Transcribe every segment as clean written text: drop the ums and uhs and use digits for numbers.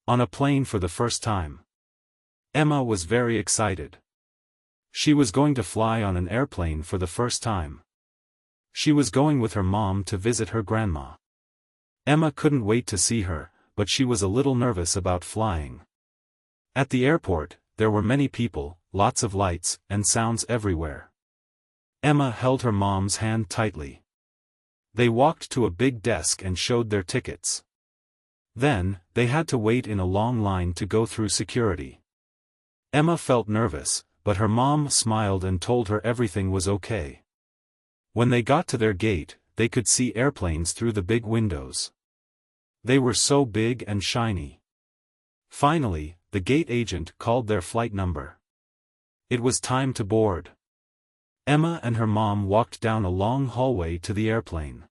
On a plane for the first time. Emma was very excited. She was going to fly on an airplane for the first time. She was going with her mom to visit her grandma. Emma couldn't wait to see her, but she was a little nervous about flying. At the airport, there were many people, lots of lights, and sounds everywhere. Emma held her mom's hand tightly. They walked to a big desk and showed their tickets. Then, they had to wait in a long line to go through security. Emma felt nervous, but her mom smiled and told her everything was okay. When they got to their gate, they could see airplanes through the big windows. They were so big and shiny. Finally, the gate agent called their flight number. It was time to board. Emma and her mom walked down a long hallway to the airplane.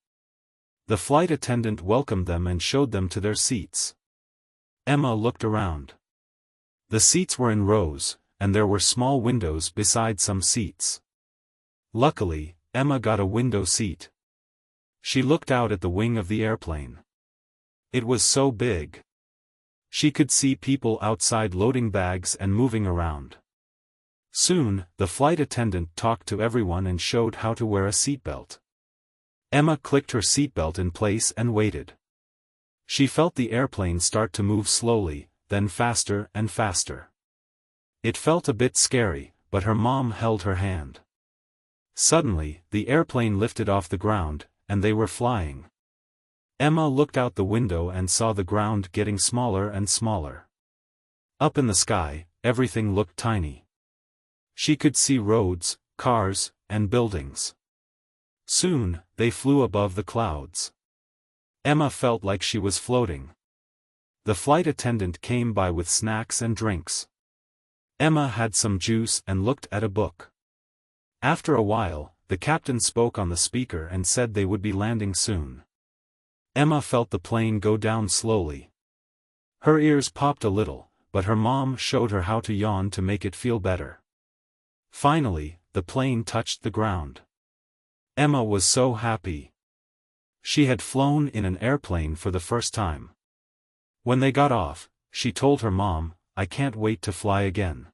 The flight attendant welcomed them and showed them to their seats. Emma looked around. The seats were in rows, and there were small windows beside some seats. Luckily, Emma got a window seat. She looked out at the wing of the airplane. It was so big. She could see people outside loading bags and moving around. Soon, the flight attendant talked to everyone and showed how to wear a seatbelt. Emma clicked her seatbelt in place and waited. She felt the airplane start to move slowly, then faster and faster. It felt a bit scary, but her mom held her hand. Suddenly, the airplane lifted off the ground, and they were flying. Emma looked out the window and saw the ground getting smaller and smaller. Up in the sky, everything looked tiny. She could see roads, cars, and buildings. Soon, they flew above the clouds. Emma felt like she was floating. The flight attendant came by with snacks and drinks. Emma had some juice and looked at a book. After a while, the captain spoke on the speaker and said they would be landing soon. Emma felt the plane go down slowly. Her ears popped a little, but her mom showed her how to yawn to make it feel better. Finally, the plane touched the ground. Emma was so happy. She had flown in an airplane for the first time. When they got off, she told her mom, "I can't wait to fly again."